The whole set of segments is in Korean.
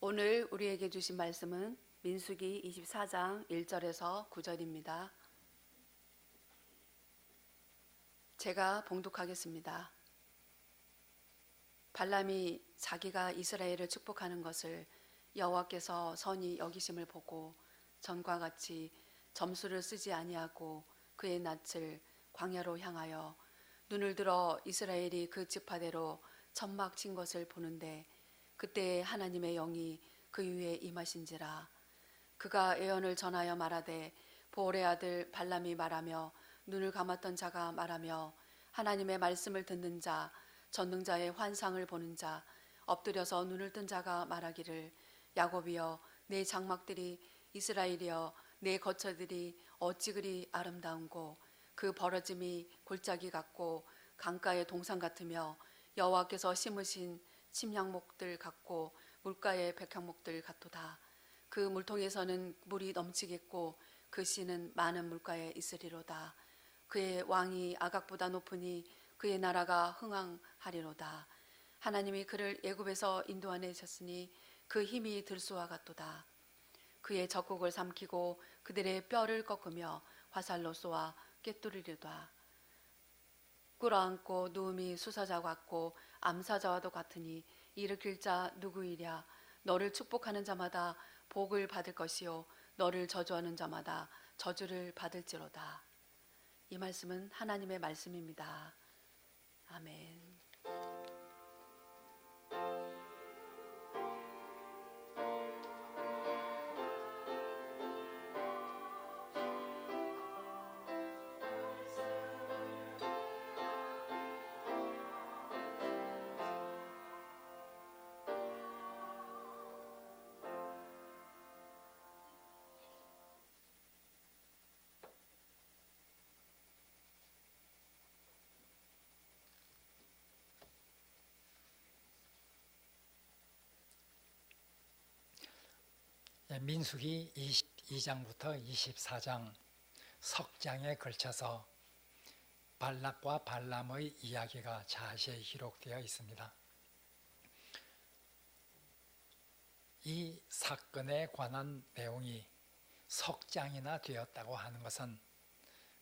오늘 우리에게 주신 말씀은 민수기 24장 1절에서 9절입니다. 제가 봉독하겠습니다. 발람이 자기가 이스라엘을 축복하는 것을 여호와께서 선히 여기심을 보고 전과 같이 점수를 쓰지 아니하고 그의 낯을 광야로 향하여 눈을 들어 이스라엘이 그 지파대로 천막 친 것을 보는데 그때 하나님의 영이 그 위에 임하신지라. 그가 예언을 전하여 말하되 보올의 아들 발람이 말하며 눈을 감았던 자가 말하며 하나님의 말씀을 듣는 자 전능자의 환상을 보는 자 엎드려서 눈을 뜬 자가 말하기를 야곱이여 내 장막들이 이스라엘이여 내 거처들이 어찌 그리 아름다운고 그 벌어짐이 골짜기 같고 강가의 동산 같으며 여호와께서 심으신 침향목들 같고 물가의 백향목들 같도다. 그 물통에서는 물이 넘치겠고 그 씨는 많은 물가에 있으리로다. 그의 왕이 아각보다 높으니 그의 나라가 흥왕하리로다. 하나님이 그를 애굽에서 인도하내셨으니 그 힘이 들소와 같도다. 그의 적국을 삼키고 그들의 뼈를 꺾으며 화살로 쏘아 꿰뚫으리로다. 꿇어앉고 누움이 수사자 같고 암사자와도 같으니 일으킬 자 누구이랴. 너를 축복하는 자마다 복을 받을 것이요 너를 저주하는 자마다 저주를 받을지로다. 이 말씀은 하나님의 말씀입니다. 아멘. 민수기 22장부터 24장 석장에 걸쳐서 발락과 발람의 이야기가 자세히 기록되어 있습니다. 이 사건에 관한 내용이 석장이나 되었다고 하는 것은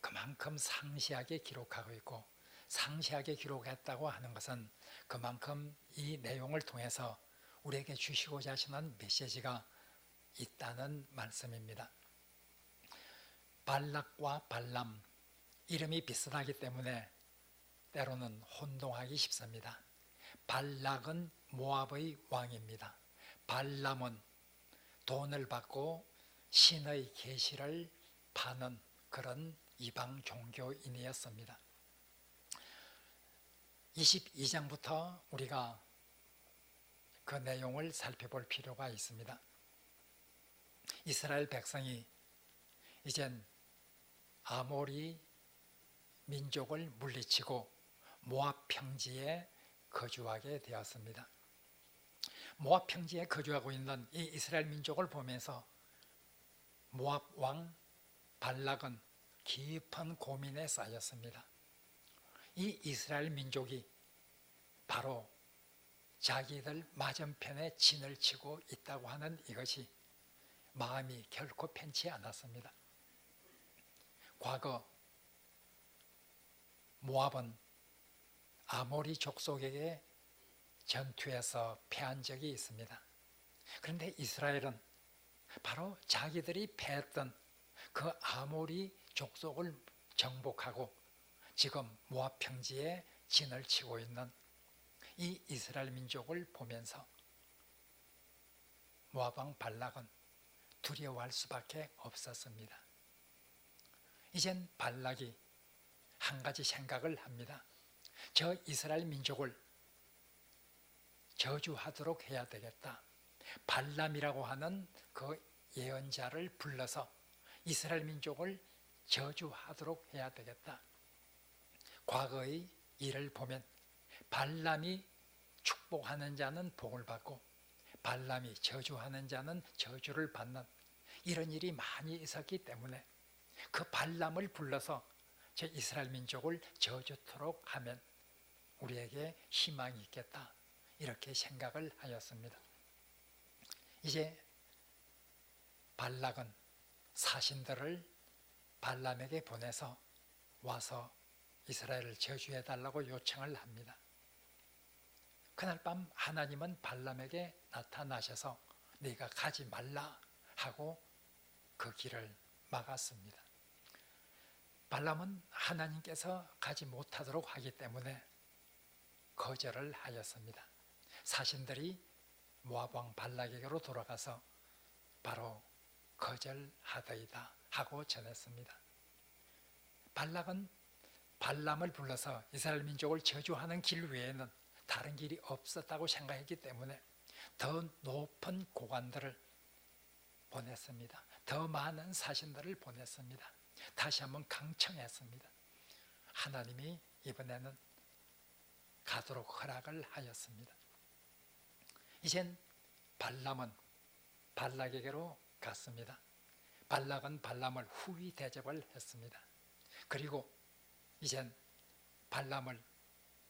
그만큼 상세하게 기록하고 있고, 상세하게 기록했다고 하는 것은 그만큼 이 내용을 통해서 우리에게 주시고자 하시는 메시지가 있다는 말씀입니다. 발락과 발람, 이름이 비슷하기 때문에 때로는 혼동하기 쉽습니다. 발락은 모압의 왕입니다. 발람은 돈을 받고 신의 계시를 파는 그런 이방 종교인이었습니다. 22장부터 우리가 그 내용을 살펴볼 필요가 있습니다. 이스라엘 백성이 이젠 아모리 민족을 물리치고 모압 평지에 거주하게 되었습니다. 모압 평지에 거주하고 있는 이 이스라엘 민족을 보면서 모압 왕 발락은 깊은 고민에 쌓였습니다. 이 이스라엘 민족이 바로 자기들 맞은편에 진을 치고 있다고 하는 이것이 마음이 결코 편치 않았습니다. 과거 모압은 아모리 족속에게 전투에서 패한 적이 있습니다. 그런데 이스라엘은 바로 자기들이 패했던 그 아모리 족속을 정복하고 지금 모압 평지에 진을 치고 있는 이 이스라엘 민족을 보면서 모압 왕 발락은 두려워할 수밖에 없었습니다. 이젠 발락이 한 가지 생각을 합니다. 저 이스라엘 민족을 저주하도록 해야 되겠다. 발람이라고 하는 그 예언자를 불러서 이스라엘 민족을 저주하도록 해야 되겠다. 과거의 일을 보면 발람이 축복하는 자는 복을 받고 발람이 저주하는 자는 저주를 받는 이런 일이 많이 있었기 때문에 그 발람을 불러서 저 이스라엘 민족을 저주토록 하면 우리에게 희망이 있겠다, 이렇게 생각을 하였습니다. 이제 발락은 사신들을 발람에게 보내서 와서 이스라엘을 저주해달라고 요청을 합니다. 그날 밤 하나님은 발람에게 나타나셔서 네가 가지 말라 하고 그 길을 막았습니다. 발람은 하나님께서 가지 못하도록 하기 때문에 거절을 하였습니다. 사신들이 모압 왕 발락에게로 돌아가서 바로 거절하더이다 하고 전했습니다. 발락은 발람을 불러서 이스라엘 민족을 저주하는 길 외에는 다른 길이 없었다고 생각했기 때문에 더 높은 고관들을 보냈습니다. 더 많은 사신들을 보냈습니다. 다시 한번 강청했습니다. 하나님이 이번에는 가도록 허락을 하였습니다. 이젠 발람은 발락에게로 갔습니다. 발락은 발람을 후위 대접을 했습니다. 그리고 이젠 발람을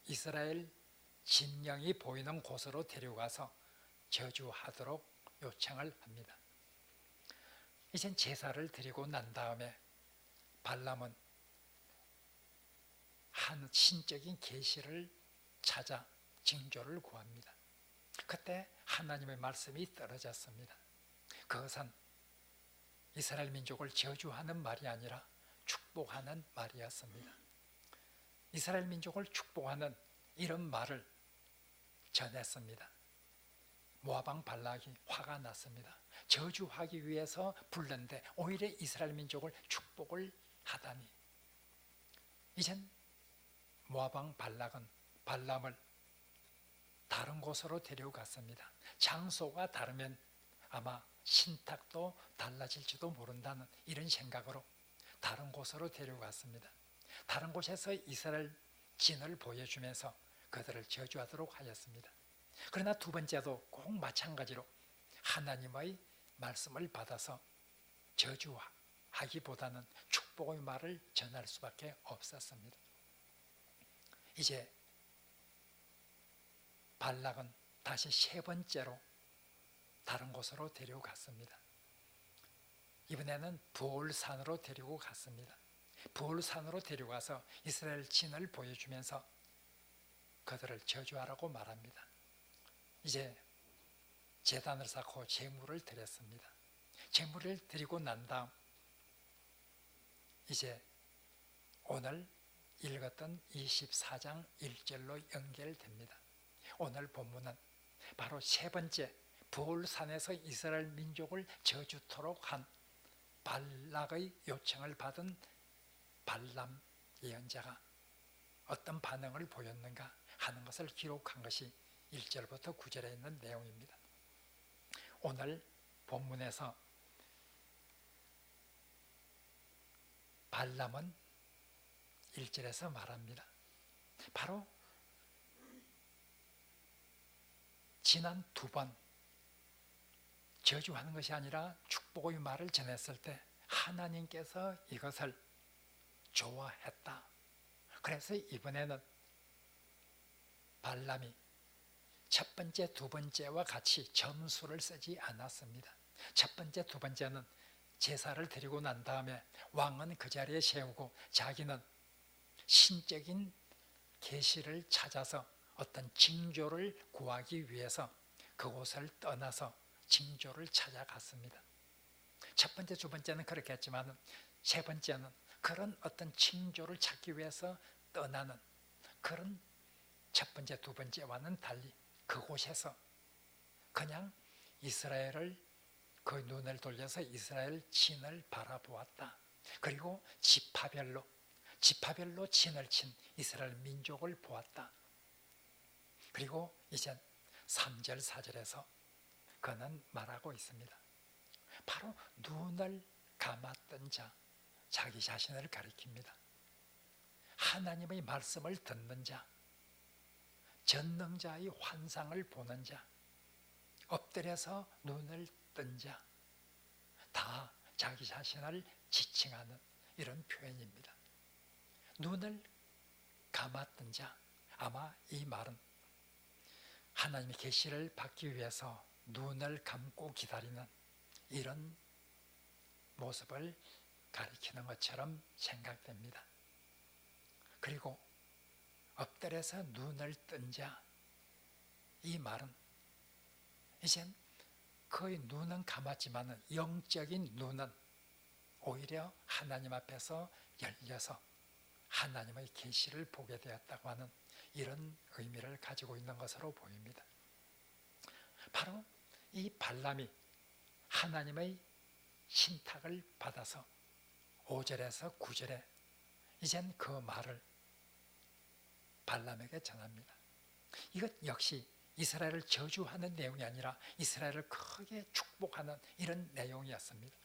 이스라엘 진영이 보이는 곳으로 데려가서 저주하도록 요청을 합니다. 이젠 제사를 드리고 난 다음에 발람은 한 신적인 계시를 찾아 징조를 구합니다. 그때 하나님의 말씀이 떨어졌습니다. 그것은 이스라엘 민족을 저주하는 말이 아니라 축복하는 말이었습니다. 이스라엘 민족을 축복하는 이런 말을 전했습니다. 모압 왕 발락이 화가 났습니다. 저주하기 위해서 불렀는데 오히려 이스라엘 민족을 축복을 하다니. 이젠 모압 왕 발락은 발람을 다른 곳으로 데려갔습니다. 장소가 다르면 아마 신탁도 달라질지도 모른다는 이런 생각으로 다른 곳으로 데려갔습니다. 다른 곳에서 이스라엘 진을 보여주면서 그들을 저주하도록 하였습니다. 그러나 두 번째도 꼭 마찬가지로 하나님의 말씀을 받아서 저주하기보다는 축복의 말을 전할 수밖에 없었습니다. 이제 발락은 다시 세 번째로 다른 곳으로 데려갔습니다. 이번에는 부올산으로 데리고 갔습니다. 부올산으로 데려가서 이스라엘 진을 보여주면서 그들을 저주하라고 말합니다. 이제 제단을 쌓고 제물을 드렸습니다. 제물을 드리고 난 다음 이제 오늘 읽었던 24장 1절로 연결됩니다. 오늘 본문은 바로 세 번째 부올산에서 이스라엘 민족을 저주토록 한 발락의 요청을 받은 발람 예언자가 어떤 반응을 보였는가 하는 것을 기록한 것이 1절부터 9절에 있는 내용입니다. 오늘 본문에서 발람은 1절에서 말합니다. 바로 지난 두 번 저주하는 것이 아니라 축복의 말을 전했을 때 하나님께서 이것을 좋아했다. 그래서 이번에는 발람이 첫 번째, 두 번째와 같이 점수를 쓰지 않았습니다. 첫 번째, 두 번째는 제사를 드리고 난 다음에 왕은 그 자리에 세우고 자기는 신적인 계시를 찾아서 어떤 징조를 구하기 위해서 그곳을 떠나서 징조를 찾아갔습니다. 첫 번째, 두 번째는 그렇게 했지만 세 번째는 그런 어떤 징조를 찾기 위해서 떠나는 그런 첫 번째, 두 번째와는 달리 그곳에서 그냥 이스라엘을 그 눈을 돌려서 이스라엘 진을 바라보았다. 그리고 지파별로 진을 친 이스라엘 민족을 보았다. 그리고 이제 3절, 4절에서 그는 말하고 있습니다. 바로 눈을 감았던 자, 자기 자신을 가리킵니다. 하나님의 말씀을 듣는 자, 전능자의 환상을 보는 자, 엎드려서 눈을 뜬 자, 다 자기 자신을 지칭하는 이런 표현입니다. 눈을 감았던 자, 아마 이 말은 하나님의 계시를 받기 위해서 눈을 감고 기다리는 이런 모습을 가리키는 것처럼 생각됩니다. 그리고 엎드려서 눈을 뜬 자, 이 말은 이젠 거의 눈은 감았지만 영적인 눈은 오히려 하나님 앞에서 열려서 하나님의 계시를 보게 되었다고 하는 이런 의미를 가지고 있는 것으로 보입니다. 바로 이 발람이 하나님의 신탁을 받아서 5절에서 9절에 이젠 그 말을 발람에게 전합니다. 이것 역시 이스라엘을 저주하는 내용이 아니라 이스라엘을 크게 축복하는 이런 내용이었습니다.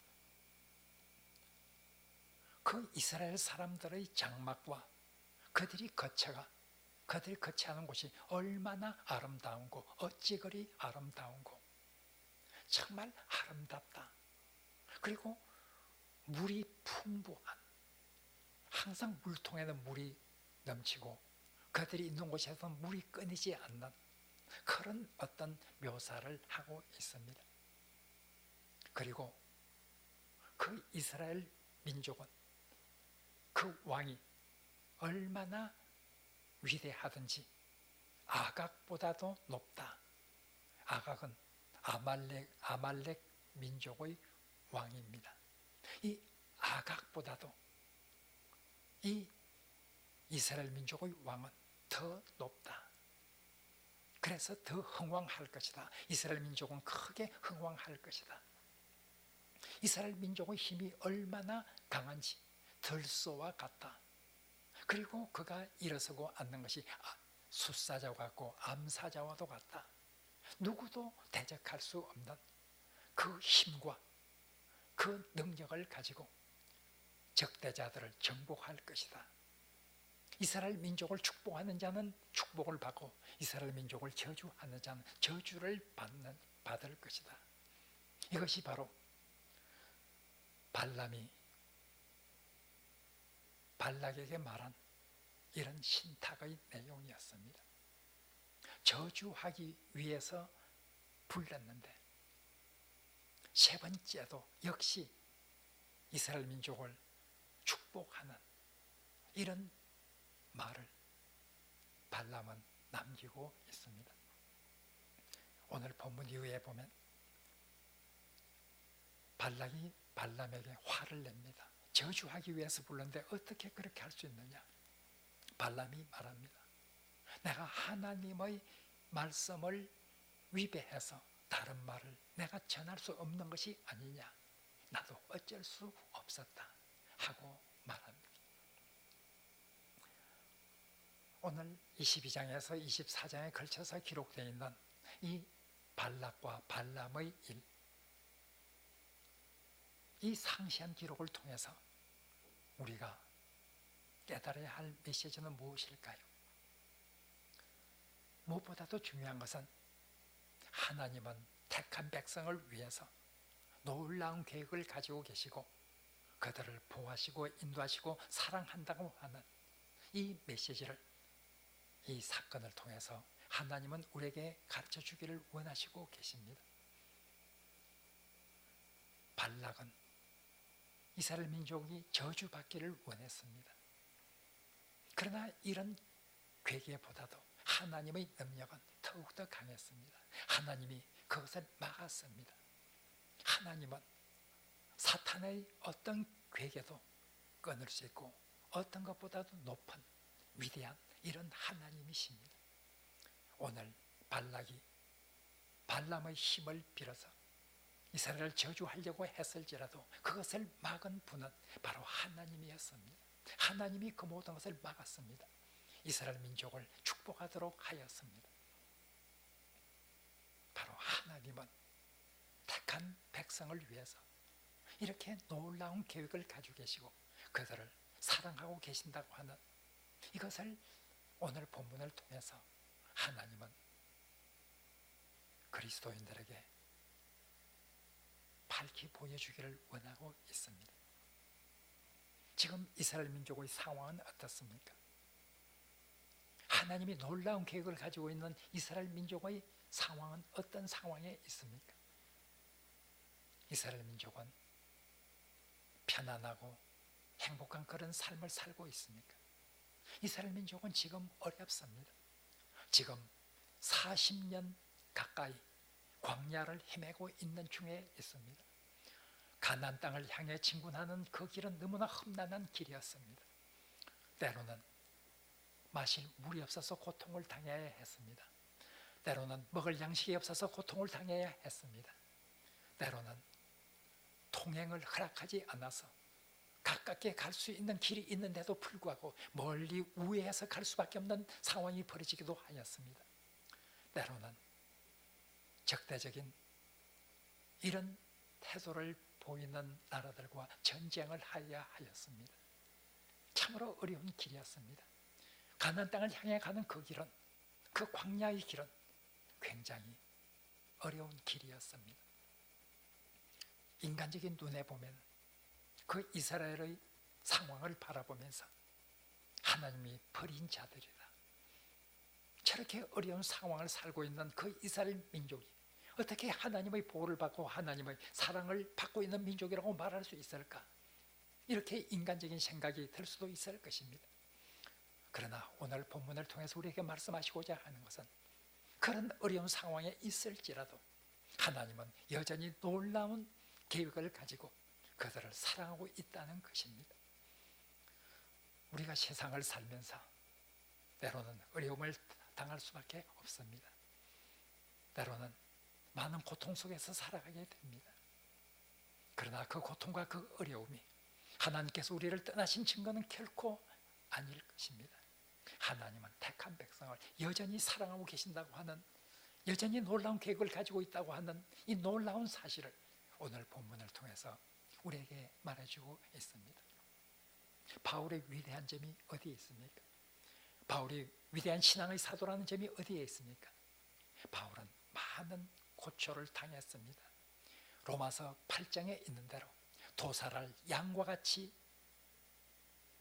그 이스라엘 사람들의 장막과 그들이 거처하는 곳이 얼마나 아름다운고 어찌 그리 아름다운고 정말 아름답다. 그리고 물이 풍부한, 항상 물통에는 물이 넘치고 그들이 있는 곳에서 물이 끊이지 않는 그런 어떤 묘사를 하고 있습니다. 그리고 그 이스라엘 민족은 그 왕이 얼마나 위대하든지 아각보다도 높다. 아각은 아말렉 민족의 왕입니다. 이 아각보다도 이 이스라엘 민족의 왕은 더 높다. 그래서 더 흥왕할 것이다. 이스라엘 민족은 크게 흥왕할 것이다. 이스라엘 민족의 힘이 얼마나 강한지 들소와 같다. 그리고 그가 일어서고 앉는 것이 숫사자와 같고 암사자와도 같다. 누구도 대적할 수 없는 그 힘과 그 능력을 가지고 적대자들을 정복할 것이다. 이스라엘 민족을 축복하는 자는 축복을 받고 이스라엘 민족을 저주하는 자는 저주를 받을 것이다. 이것이 바로 발람이 발락에게 말한 이런 신탁의 내용이었습니다. 저주하기 위해서 불렀는데 세 번째도 역시 이스라엘 민족을 축복하는 이런 말을 발람은 남기고 있습니다. 오늘 본문 이후에 보면 발락이 발람에게 화를 냅니다. 저주하기 위해서 불렀는데 어떻게 그렇게 할 수 있느냐? 발람이 말합니다. 내가 하나님의 말씀을 위배해서 다른 말을 내가 전할 수 없는 것이 아니냐? 나도 어쩔 수 없었다 하고 말합니다. 오늘 22장에서 24장에 걸쳐서 기록되어 있는 이 발락과 발람의 일, 이 상세한 기록을 통해서 우리가 깨달아야 할 메시지는 무엇일까요? 무엇보다도 중요한 것은 하나님은 택한 백성을 위해서 놀라운 계획을 가지고 계시고 그들을 보호하시고 인도하시고 사랑한다고 하는 이 메시지를 이 사건을 통해서 하나님은 우리에게 가르쳐 주기를 원하시고 계십니다. 발락은 이스라엘 민족이 저주받기를 원했습니다. 그러나 이런 괴계보다도 하나님의 능력은 더욱더 강했습니다. 하나님이 그것을 막았습니다. 하나님은 사탄의 어떤 괴계도 끊을 수 있고 어떤 것보다도 높은 위대한 이런 하나님이십니다. 오늘 발락이 발람의 힘을 빌어서 이스라엘을 저주하려고 했을지라도 그것을 막은 분은 바로 하나님이었습니다. 하나님이 그 모든 것을 막았습니다. 이스라엘 민족을 축복하도록 하였습니다. 바로 하나님은 택한 백성을 위해서 이렇게 놀라운 계획을 가지고 계시고 그들을 사랑하고 계신다고 하는 이것을 오늘 본문을 통해서 하나님은 그리스도인들에게 밝히 보여주기를 원하고 있습니다. 지금 이스라엘 민족의 상황은 어떻습니까? 하나님이 놀라운 계획을 가지고 있는 이스라엘 민족의 상황은 어떤 상황에 있습니까? 이스라엘 민족은 편안하고 행복한 그런 삶을 살고 있습니까? 이스라엘 민족은 지금 어렵습니다. 지금 40년 가까이 광야를 헤매고 있는 중에 있습니다. 가나안 땅을 향해 진군하는 그 길은 너무나 험난한 길이었습니다. 때로는 마실 물이 없어서 고통을 당해야 했습니다. 때로는 먹을 양식이 없어서 고통을 당해야 했습니다. 때로는 통행을 허락하지 않아서 가깝게 갈 수 있는 길이 있는데도 불구하고 멀리 우회해서 갈 수밖에 없는 상황이 벌어지기도 하였습니다. 때로는 적대적인 이런 태도를 보이는 나라들과 전쟁을 하여야 하였습니다. 참으로 어려운 길이었습니다. 가나안 땅을 향해 가는 그 길은, 그 광야의 길은 굉장히 어려운 길이었습니다. 인간적인 눈에 보면 그 이스라엘의 상황을 바라보면서 하나님이 버린 자들이다, 저렇게 어려운 상황을 살고 있는 그 이스라엘 민족이 어떻게 하나님의 보호를 받고 하나님의 사랑을 받고 있는 민족이라고 말할 수 있을까? 이렇게 인간적인 생각이 들 수도 있을 것입니다. 그러나 오늘 본문을 통해서 우리에게 말씀하시고자 하는 것은 그런 어려운 상황에 있을지라도 하나님은 여전히 놀라운 계획을 가지고 그들을 사랑하고 있다는 것입니다. 우리가 세상을 살면서 때로는 어려움을 당할 수밖에 없습니다. 때로는 많은 고통 속에서 살아가게 됩니다. 그러나 그 고통과 그 어려움이 하나님께서 우리를 떠나신 증거는 결코 아닐 것입니다. 하나님은 택한 백성을 여전히 사랑하고 계신다고 하는, 여전히 놀라운 계획을 가지고 있다고 하는 이 놀라운 사실을 오늘 본문을 통해서 우리에게 말해주고 있습니다. 바울의 위대한 점이 어디에 있습니까? 바울이 위대한 신앙의 사도라는 점이 어디에 있습니까? 바울은 많은 고초를 당했습니다. 로마서 8장에 있는 대로 도살할 양과 같이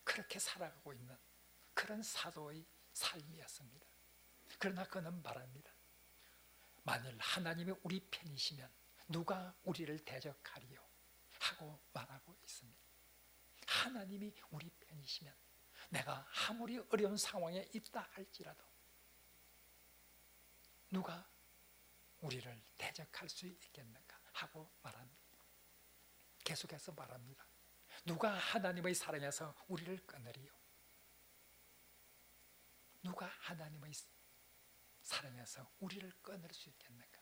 그렇게 살아가고 있는 그런 사도의 삶이었습니다. 그러나 그는 말합니다. 만일 하나님이 우리 편이시면 누가 우리를 대적하리요? 하고 말하고 있습니다. 하나님이 우리 편이시면 내가 아무리 어려운 상황에 있다 할지라도 누가 우리를 대적할 수 있겠는가 하고 말합니다. 계속해서 말합니다. 누가 하나님의 사랑에서 우리를 끊으리요? 누가 하나님의 사랑에서 우리를 끊을 수 있겠는가?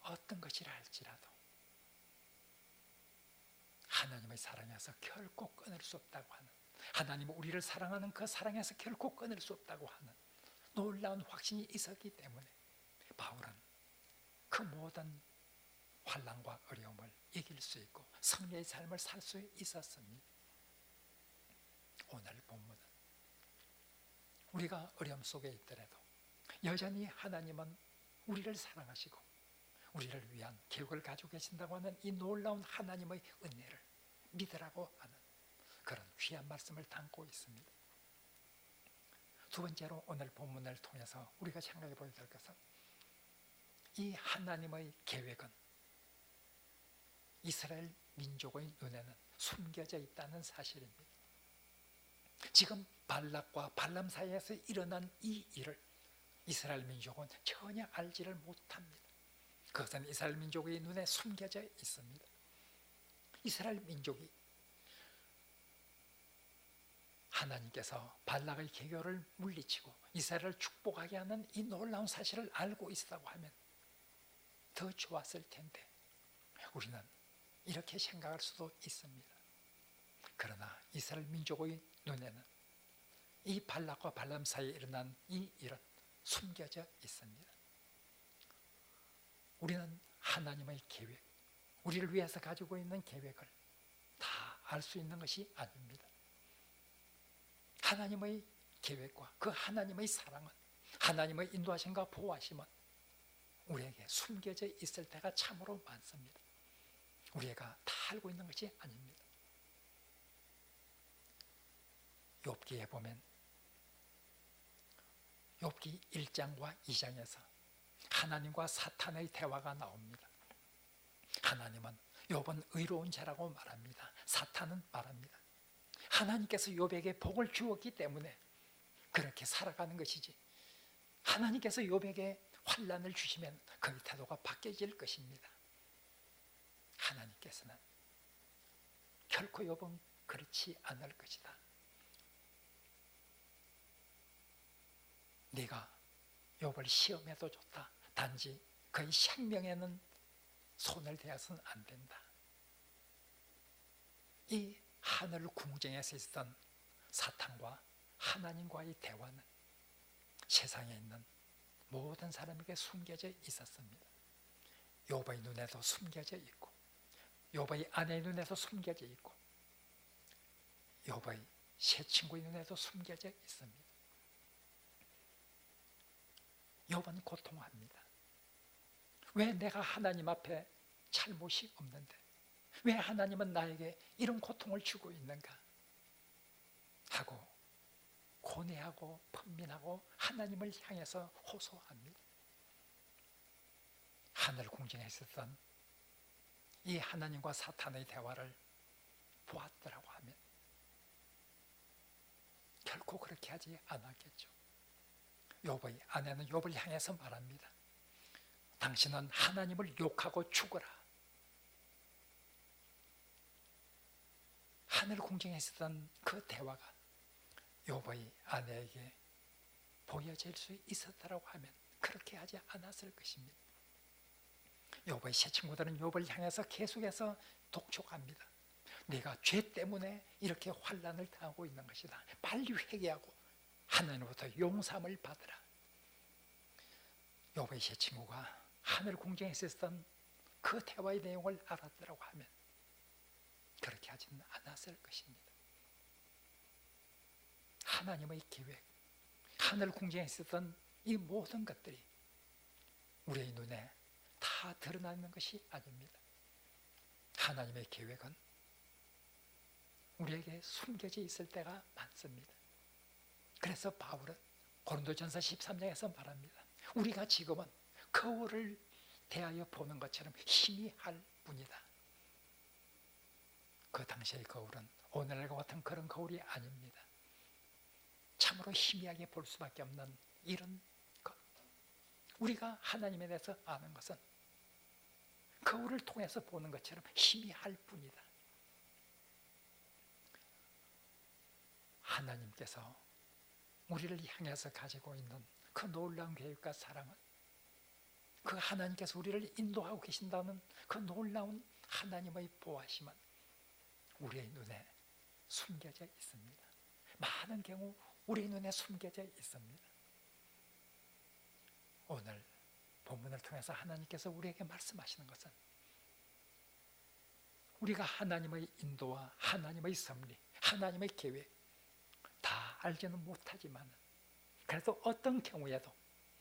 어떤 것이라 할지라도 하나님의 사랑에서 결코 끊을 수 없다고 하는, 하나님은 우리를 사랑하는 그 사랑에서 결코 끊을 수 없다고 하는 놀라운 확신이 있었기 때문에 바울은 그 모든 환난과 어려움을 이길 수 있고 승리의 삶을 살 수 있었습니다. 오늘 본문은 우리가 어려움 속에 있더라도 여전히 하나님은 우리를 사랑하시고 우리를 위한 계획을 가지고 계신다고 하는 이 놀라운 하나님의 은혜를 믿으라고 하는 그런 귀한 말씀을 담고 있습니다. 두 번째로 오늘 본문을 통해서 우리가 생각해 보야 될 것은 이 하나님의 계획은 이스라엘 민족의 눈에는 숨겨져 있다는 사실입니다. 지금 발락과 발람 사이에서 일어난 이 일을 이스라엘 민족은 전혀 알지를 못합니다. 그것은 이스라엘 민족의 눈에 숨겨져 있습니다. 이스라엘 민족이 하나님께서 발락의 계교를 물리치고 이스라엘을 축복하게 하는 이 놀라운 사실을 알고 있다고 하면 더 좋았을 텐데 우리는 이렇게 생각할 수도 있습니다. 그러나 이스라엘 민족의 눈에는 이 발락과 발람 사이에 일어난 이 일은 숨겨져 있습니다. 우리는 하나님의 계획, 우리를 위해서 가지고 있는 계획을 다 알 수 있는 것이 아닙니다. 하나님의 계획과 그 하나님의 사랑은, 하나님의 인도하심과 보호하심은 우리에게 숨겨져 있을 때가 참으로 많습니다. 우리가 다 알고 있는 것이 아닙니다. 욥기에 보면 욥기 1장과 2장에서 하나님과 사탄의 대화가 나옵니다. 하나님은 욥은 의로운 자라고 말합니다. 사탄은 말합니다. 하나님께서 욥에게 복을 주었기 때문에 그렇게 살아가는 것이지, 하나님께서 욥에게 환난을 주시면 그의 태도가 바뀌어질 것입니다. 하나님께서는 결코 욥은 그렇지 않을 것이다. 네가 욥을 시험해도 좋다. 단지 그의 생명에는 손을 대어서는 안 된다. 이 하늘 궁정에서 있었던 사탄과 하나님과의 대화는 세상에 있는 모든 사람에게 숨겨져 있었습니다. 욥의 눈에도 숨겨져 있고, 욥의 아내의 눈에도 숨겨져 있고, 욥의 새 친구의 눈에도 숨겨져 있습니다. 욥은 고통합니다. 왜 내가 하나님 앞에 잘못이 없는데 왜 하나님은 나에게 이런 고통을 주고 있는가 하고 고뇌하고 번민하고 하나님을 향해서 호소합니다. 하늘 궁정에 있었던 이 하나님과 사탄의 대화를 보았더라고 하면 결코 그렇게 하지 않았겠죠. 욥의 아내는 욥을 향해서 말합니다. 당신은 하나님을 욕하고 죽어라. 하늘 궁정에 있었던 그 대화가 욥의 아내에게 보여질 수 있었다고 하면 그렇게 하지 않았을 것입니다. 욥의 새 친구들은 욥을 향해서 계속해서 독촉합니다. 네가 죄 때문에 이렇게 환난을 당하고 있는 것이다. 빨리 회개하고 하나님으로부터 용서함을 받으라. 욥의 새 친구가 하늘 궁정에 있었던 그 대화의 내용을 알았더라고 하면 그렇게 하지는 않았을 것입니다. 하나님의 계획, 하늘 궁정에 있었던 이 모든 것들이 우리의 눈에 다 드러나는 것이 아닙니다. 하나님의 계획은 우리에게 숨겨져 있을 때가 많습니다. 그래서 바울은 고린도전서 13장에서 말합니다. 우리가 지금은 거울을 대하여 보는 것처럼 희미할 뿐이다. 그 당시의 거울은 오늘날과 같은 그런 거울이 아닙니다. 참으로 희미하게 볼 수밖에 없는 이런 것. 우리가 하나님에 대해서 아는 것은 거울을 통해서 보는 것처럼 희미할 뿐이다. 하나님께서 우리를 향해서 가지고 있는 그 놀라운 계획과 사랑은, 그 하나님께서 우리를 인도하고 계신다는 그 놀라운 하나님의 보호하심은 우리의 눈에 숨겨져 있습니다. 많은 경우 우리의 눈에 숨겨져 있습니다. 오늘 본문을 통해서 하나님께서 우리에게 말씀하시는 것은 우리가 하나님의 인도와 하나님의 섭리, 하나님의 계획 다 알지는 못하지만 그래도 어떤 경우에도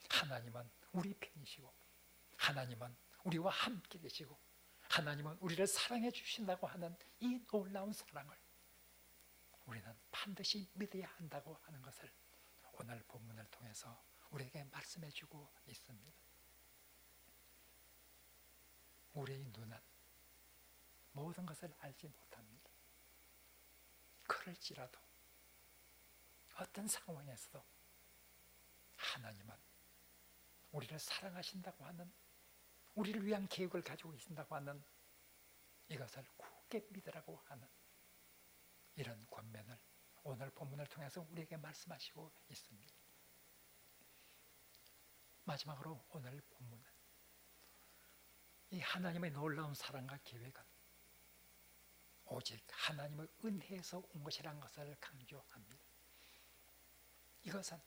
하나님은 우리 편이시고 하나님은 우리와 함께 계시고 하나님은 우리를 사랑해 주신다고 하는 이 놀라운 사랑을 우리는 반드시 믿어야 한다고 하는 것을 오늘 본문을 통해서 우리에게 말씀해 주고 있습니다. 우리의 눈은 모든 것을 알지 못합니다. 그럴지라도 어떤 상황에서도 하나님은 우리를 사랑하신다고 하는, 우리를 위한 계획을 가지고 계신다고 하는 이것을 굳게 믿으라고 하는 이런 권면을 오늘 본문을 통해서 우리에게 말씀하시고 있습니다. 마지막으로 오늘 본문은 이 하나님의 놀라운 사랑과 계획은 오직 하나님의 은혜에서 온 것이라는 것을 강조합니다. 이것은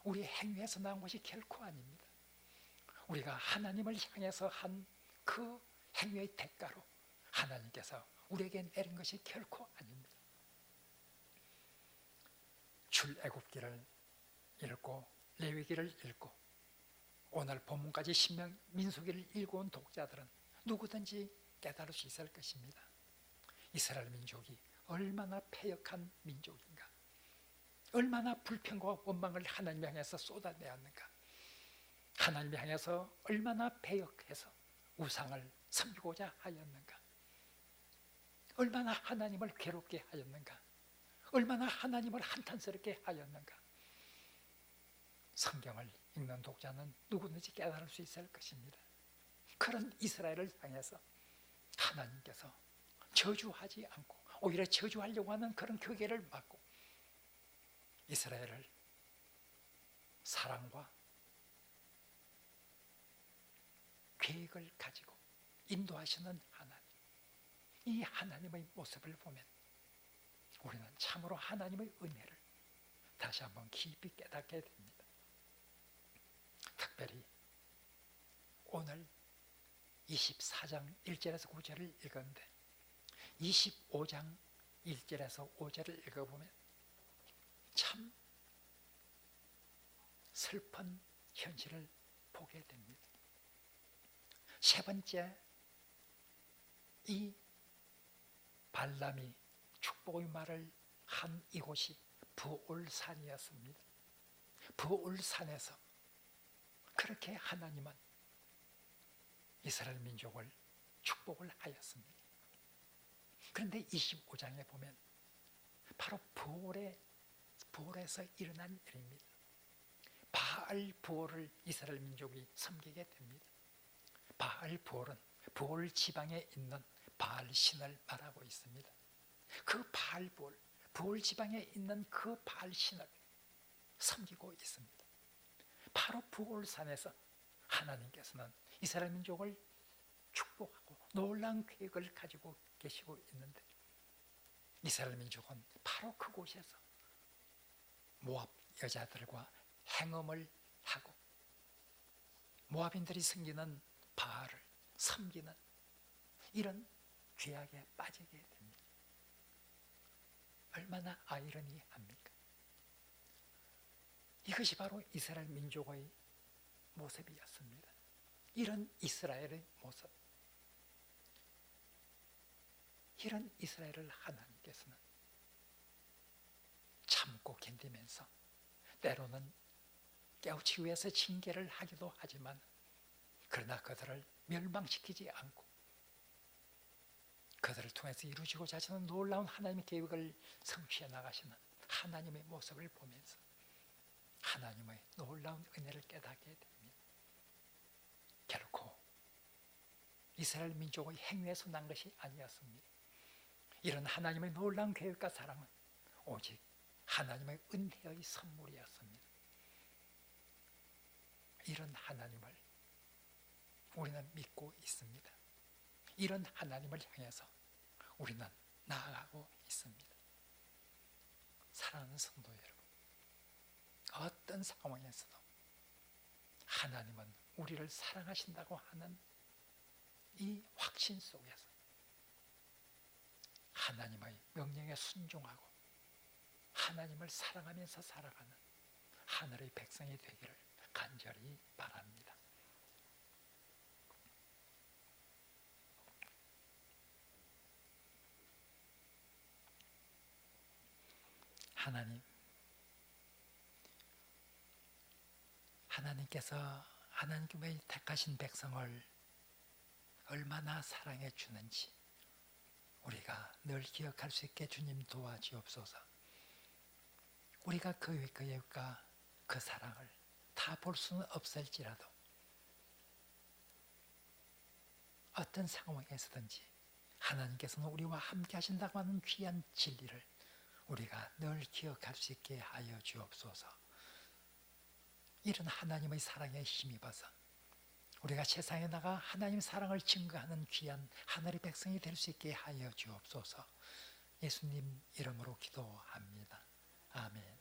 우리 행위에서 나온 것이 결코 아닙니다. 우리가 하나님을 향해서 한 그 행위의 대가로 하나님께서 우리에게 내린 것이 결코 아닙니다. 출애굽기를 읽고 레위기를 읽고 오늘 본문까지 신명 민수기를 읽어온 독자들은 누구든지 깨달을 수 있을 것입니다. 이스라엘 민족이 얼마나 패역한 민족인가, 얼마나 불평과 원망을 하나님 향해서 쏟아내었는가. 하나님 향해서 얼마나 배역해서 우상을 섬기고자 하였는가. 얼마나 하나님을 괴롭게 하였는가. 얼마나 하나님을 한탄스럽게 하였는가. 성경을 읽는 독자는 누구든지 깨달을 수 있을 것입니다. 그런 이스라엘을 향해서 하나님께서 저주하지 않고 오히려 저주하려고 하는 그런 교계를 막고 이스라엘을 사랑과 계획을 가지고 인도하시는 하나님, 이 하나님의 모습을 보면 우리는 참으로 하나님의 은혜를 다시 한번 깊이 깨닫게 됩니다. 특별히 오늘 24장 1절에서 9절을 읽었는데 25장 1절에서 5절을 읽어보면 참 슬픈 현실을 보게 됩니다. 세 번째, 이 발람이 축복의 말을 한 이곳이 부올산이었습니다. 부올산에서 그렇게 하나님은 이스라엘 민족을 축복을 하였습니다. 그런데 25장에 보면 바로 부올에서 일어난 일입니다. 바알 부올을 이스라엘 민족이 섬기게 됩니다. 바알 부올은 부올 지방에 있는 바알 신을 말하고 있습니다. 그 바알 부올, 부올 지방에 있는 그 바알 신을 섬기고 있습니다. 바로 부올산에서 하나님께서는 이스라엘 민족을 축복하고 놀라운 계획을 가지고 계시고 있는데 이스라엘 민족은 바로 그곳에서 모압 여자들과 행음을 하고 모압인들이 섬기는 바알을 섬기는 이런 죄악에 빠지게 됩니다. 얼마나 아이러니합니까? 이것이 바로 이스라엘 민족의 모습이었습니다. 이런 이스라엘의 모습, 이런 이스라엘을 하나님께서는 참고 견디면서 때로는 깨우치기 위해서 징계를 하기도 하지만 그러나 그들을 멸망시키지 않고 그들을 통해서 이루어지고자 하시는 놀라운 하나님의 계획을 성취해 나가시는 하나님의 모습을 보면서 하나님의 놀라운 은혜를 깨닫게 됩니다. 결코 이스라엘 민족의 행위에서 난 것이 아니었습니다. 이런 하나님의 놀라운 계획과 사랑은 오직 하나님의 은혜의 선물이었습니다. 이런 하나님을 우리는 믿고 있습니다. 이런 하나님을 향해서 우리는 나아가고 있습니다. 사랑하는 성도 여러분, 어떤 상황에서도 하나님은 우리를 사랑하신다고 하는 이 확신 속에서 하나님의 명령에 순종하고 하나님을 사랑하면서 살아가는 하늘의 백성이 되기를 간절히 바랍니다. 하나님께서 하나님의 택하신 백성을 얼마나 사랑해 주는지 우리가 늘 기억할 수 있게 주님 도와주옵소서. 우리가 그 계획과 그 사랑을 다 볼 수는 없을지라도 어떤 상황에서든지 하나님께서는 우리와 함께 하신다고 하는 귀한 진리를 우리가 늘 기억할 수 있게 하여 주옵소서. 이런 하나님의 사랑에 힘입어서 우리가 세상에 나가 하나님의 사랑을 증거하는 귀한 하늘의 백성이 될 수 있게 하여 주옵소서. 예수님 이름으로 기도합니다. 아멘.